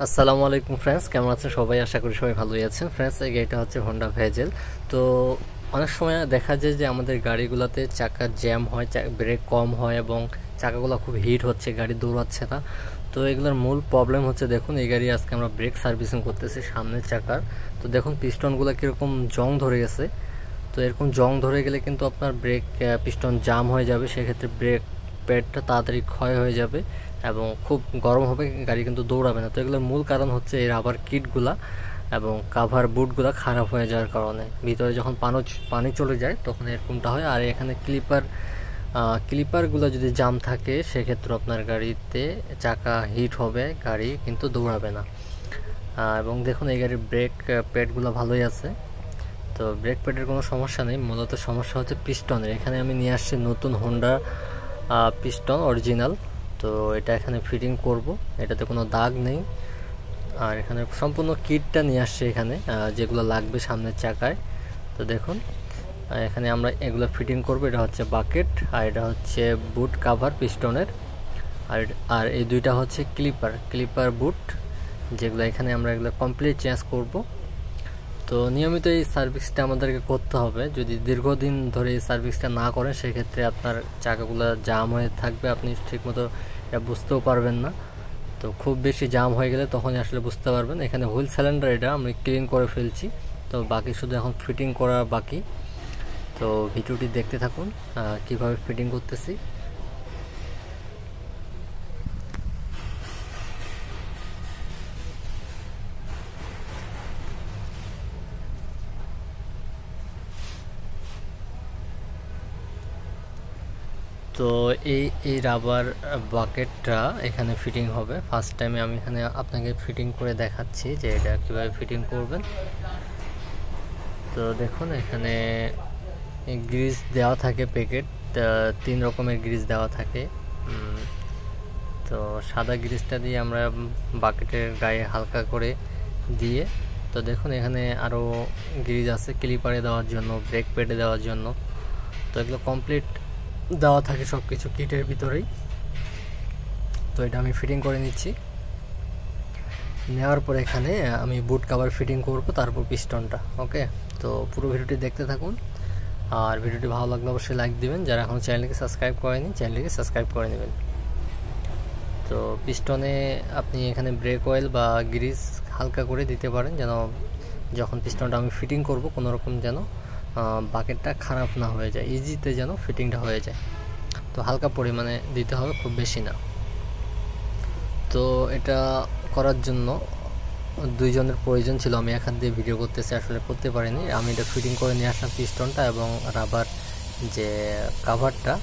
আসসালামু আলাইকুম ফ্রেন্ডস, কেমন আছেন সবাই? আশা করি সবাই ভালোই আছেন। ফ্রেন্ডস, এই গাড়িটা হচ্ছে হোন্ডা ভেজেল। তো অনেক সময় দেখা যায় যে আমাদের গাড়িগুলোতে চাকা জ্যাম হয়, ব্রেক কম হয় এবং চাকাগুলো খুব হিট হচ্ছে, গাড়ি দৌড়াচ্ছে না। তো এগুলোর মূল প্রবলেম হচ্ছে, দেখুন এই গাড়ি আজকে আমরা ব্রেক সার্ভিসিং করতেছি সামনের চাকার। তো দেখুন পিস্টনগুলো কীরকম জং ধরে গেছে। তো এরকম জং ধরে গেলে কিন্তু আপনার ব্রেক পিস্টন জাম হয়ে যাবে, সেক্ষেত্রে ব্রেক প্যাডটা তাড়াতাড়ি ক্ষয় হয়ে যাবে এবং খুব গরম হবে, গাড়ি কিন্তু দৌড়াবে না। তো এগুলোর মূল কারণ হচ্ছে এই রাবার কিটগুলা এবং কাভার বুটগুলা খারাপ হয়ে যাওয়ার কারণে ভিতরে যখন পানি চলে যায় তখন এরকমটা হয়। আর এখানে ক্লিপারগুলো যদি জাম থাকে সেক্ষেত্রে আপনার গাড়িতে চাকা হিট হবে, গাড়ি কিন্তু দৌড়াবে না। এবং দেখুন এই গাড়ির ব্রেক প্যাডগুলো ভালোই আছে, তো ব্রেক প্যাডের কোনো সমস্যা নেই। মূলত সমস্যা হচ্ছে পিস্টনের। এখানে আমি নিয়ে আসছি নতুন হোন্ডা পিস্টন অরিজিনাল। তো এটা এখানে ফিটিং করব, এটাতে কোনো দাগ নেই। আর এখানে সম্পূর্ণ কিটটা নিয়ে আসছে এখানে, যেগুলো লাগবে সামনের চাকায়। তো দেখুন এখানে আমরা এগুলো ফিটিং করব। এটা হচ্ছে বাকেট, আর এটা হচ্ছে বুট কাভার পিস্টনের, আর আর এই দুইটা হচ্ছে ক্লিপার বুট, যেগুলো এখানে আমরা এগুলো কমপ্লিট চেঞ্জ করব। তো নিয়মিত এই সার্ভিসটা আমাদেরকে করতে হবে। যদি দীর্ঘদিন ধরে এই সার্ভিসটা না করেন সেক্ষেত্রে আপনার চাকাগুলো জাম হয়ে থাকবে, আপনি ঠিকমতো এটা বুঝতেও পারবেন না। তো খুব বেশি জাম হয়ে গেলে তখনই আসলে বুঝতে পারবেন। এখানে হুইল সিলিন্ডার এটা আমি ক্লিন করে ফেলছি, তো বাকি শুধু এখন ফিটিং করা বাকি। তো ভিডিওটি দেখতে থাকুন কিভাবে ফিটিং করতেছি। তো এই রাবার বাকেটটা এখানে ফিটিং হবে। ফার্স্ট টাইমে আমি এখানে আপনাকে ফিটিং করে দেখাচ্ছি যে এটা কীভাবে ফিটিং করবেন। তো দেখুন এখানে গ্রিজ দেওয়া থাকে প্যাকেট, 3 রকমের গ্রিজ দেওয়া থাকে। তো সাদা গ্রিজটা দিয়ে আমরা বাকেটের গায়ে হালকা করে দিয়ে, তো দেখুন এখানে আরও গ্রিজ আছে ক্লিপারে দেওয়ার জন্য, ব্রেক প্যাডে দেওয়ার জন্য। তো এগুলো কমপ্লিট দেওয়া থাকে সব কিছু কিটের ভিতরেই। তো এটা আমি ফিটিং করে নিচ্ছি। নেওয়ার পর এখানে আমি বুট কাভার ফিটিং করব, তারপর পিস্টনটা। ওকে, তো পুরো ভিডিওটি দেখতে থাকুন। আর ভিডিওটি ভালো লাগলে অবশ্যই লাইক দিবেন। যারা এখন চ্যানেলকে সাবস্ক্রাইব করেনি চ্যানেলটিকে সাবস্ক্রাইব করে নেবেন। তো পিস্টনে আপনি এখানে ব্রেক অয়েল বা গ্রিজ হালকা করে দিতে পারেন, যেন যখন পিস্টনটা আমি ফিটিং করব কোনো রকম যেন বাকেটটা খারাপ না হয়ে যায়, ইজিতে যেন ফিটিংটা হয়ে যায়। তো হালকা পরিমাণে দিতে হবে, খুব বেশি না। তো এটা করার জন্য 2 জনের প্রয়োজন ছিল। আমি এক হাত দিয়ে ভিডিও করতেছি, আসলে করতে পারিনি। আমি এটা ফিটিং করে নিয়ে আসলাম পিস্টনটা এবং রাবার যে কাভারটা,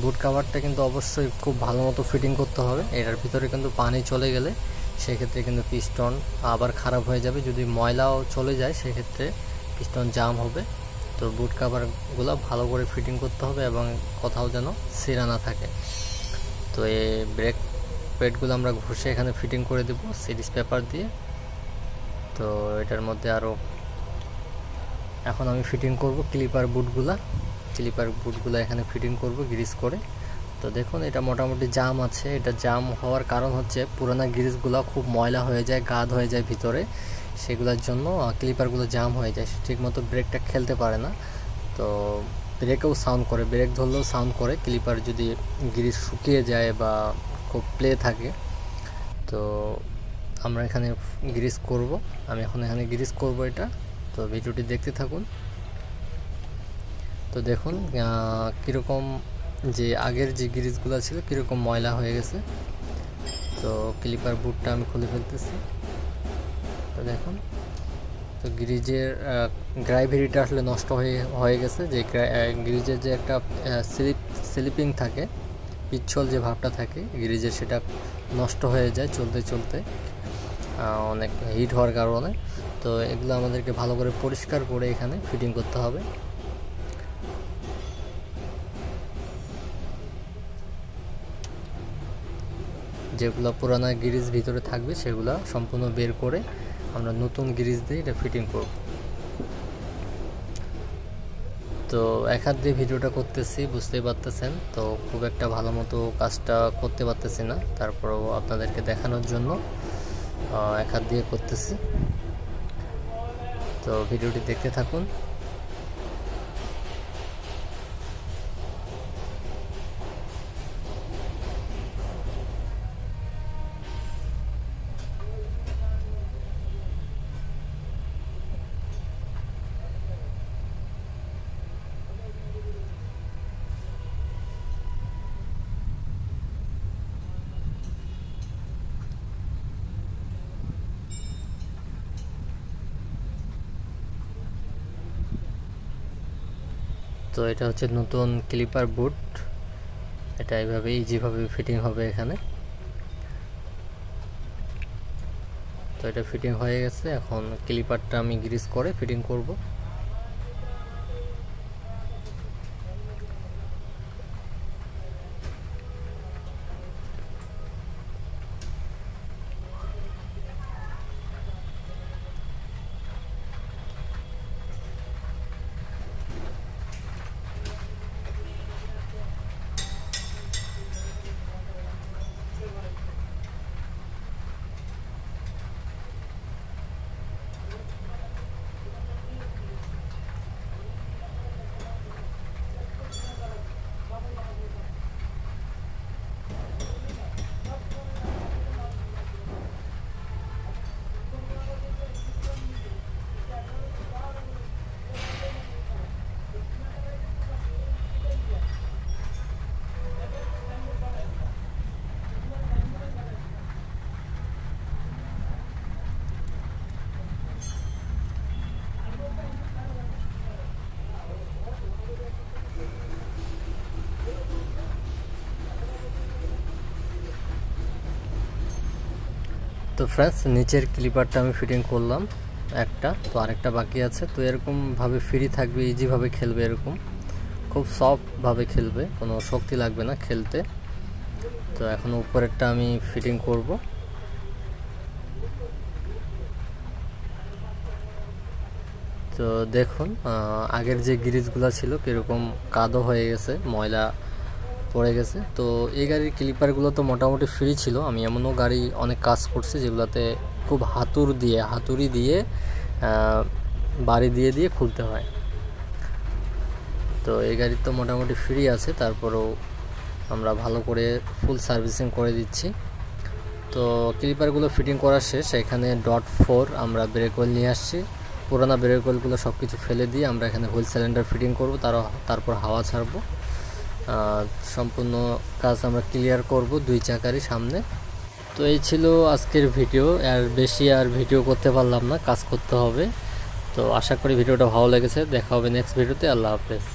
বুট কাভারটা কিন্তু অবশ্যই খুব ভালো মতো ফিটিং করতে হবে। এটার ভিতরে কিন্তু পানি চলে গেলে সেক্ষেত্রে কিন্তু পিস্টন আবার খারাপ হয়ে যাবে। যদি ময়লাও চলে যায় সেক্ষেত্রে পিস্টন জাম হবে। তো বুট কাভারগুলো ভালো করে ফিটিং করতে হবে এবং কোথাও যেন ছিঁড়া না থাকে। তো এই ব্রেক প্যাডগুলো আমরা ঘষে এখানে ফিটিং করে দেব সিরিজ পেপার দিয়ে। তো এটার মধ্যে আরও এখন আমি ফিটিং করব ক্লিপার বুটগুলো এখানে ফিটিং করব গ্রিজ করে। তো দেখুন এটা মোটামুটি জাম আছে। এটা জাম হওয়ার কারণ হচ্ছে পুরানা গ্রিজগুলো খুব ময়লা হয়ে যায়, গাদ হয়ে যায় ভিতরে, সেগুলোর জন্য ক্লিপারগুলো জাম হয়ে যায়, ঠিকমতো ব্রেকটা খেলতে পারে না। তো ব্রেকেও সাউন্ড করে, ব্রেক ধরলেও সাউন্ড করে ক্লিপার যদি গ্রিজ শুকিয়ে যায় বা খুব প্লে থাকে। তো আমরা এখানে গ্রিজ করব, আমি এখন এখানে গ্রিজ করব এটা। তো ভিডিওটি দেখতে থাকুন। তো দেখুন কীরকম যে আগের যে গ্রিজগুলো ছিল কীরকম ময়লা হয়ে গেছে। তো ক্লিপার বুটটা আমি খুলে ফেলতেছি। তো দেখুন, তো গ্রিজের গ্রাইভেরিটা আসলে নষ্ট হয়ে গেছে। যে গ্রিজের যে একটা স্লিপিং থাকে, পিচ্ছল যে ভাবটা থাকে গ্রিজের, সেটা নষ্ট হয়ে যায় চলতে চলতে, অনেক হিট হওয়ার কারণে। তো এগুলো আমাদেরকে ভালো করে পরিষ্কার করে এখানে ফিটিং করতে হবে। যেগুলো পুরানা গ্রিজ ভিতরে থাকবে সেগুলো সম্পূর্ণ বের করে আমরা নতুন গ্রিজ দিয়ে এটা ফিটিং করব। তো এক হাত দিয়ে ভিডিওটা করতেছি, বুঝতেই পারতেছেন। তো খুব একটা ভালো মতো কাজটা করতে পারতেছি না, তারপরেও আপনাদেরকে দেখানোর জন্য এক হাত দিয়ে করতেছি। তো ভিডিওটি দেখতে থাকুন। তো এটা হচ্ছে নতুন ক্লিপার বুট, এটা এইভাবে ইজিভাবে ফিটিং হবে এখানে। তো এটা ফিটিং হয়ে গেছে, এখন ক্লিপারটা আমি গ্রিস করে ফিটিং করব। তো ফ্রেন্ডস, নিচের ক্লিপারটা আমি ফিটিং করলাম একটা, তো আরেকটা বাকি আছে। তো এরকমভাবে ফ্রি থাকবে, ইজিভাবে খেলবে, এরকম খুব সফটভাবে খেলবে, কোনো শক্তি লাগবে না খেলতে। তো এখন উপরেরটা আমি ফিটিং করব। তো দেখুন, আগের যে গ্রিজগুলো ছিল কীরকম কাদো হয়ে গেছে, ময়লা পড়ে গেছে। তো এই গাড়ির ক্লিপারগুলো তো মোটামুটি ফ্রি ছিল। আমি এমনও গাড়ি অনেক কাজ করছি যেগুলোতে খুব হাতুড়ি দিয়ে বাড়ি দিয়ে দিয়ে খুলতে হয়। তো এই গাড়ির তো মোটামুটি ফ্রি আছে, তারপরেও আমরা ভালো করে ফুল সার্ভিসিং করে দিচ্ছি। তো ক্লিপারগুলো ফিটিং করা শেষ। এখানে .4 আমরা ব্রেক অয়েল নিয়ে আসছি। পুরানো ব্রেক অয়েলগুলো সব কিছু ফেলে দিয়ে আমরা এখানে হুইল সিলিন্ডার ফিটিং করব, তারপর হাওয়া ছাড়বো। সম্পূর্ণ কাজ আমরা ক্লিয়ার করব 2 চাকারই সামনে। তো এই ছিল আজকের ভিডিও, আর বেশি আর ভিডিও করতে পারলাম না, কাজ করতে হবে। তো আশা করি ভিডিওটা ভালো লেগেছে। দেখা হবে নেক্সট ভিডিওতে। আল্লাহ হাফেজ।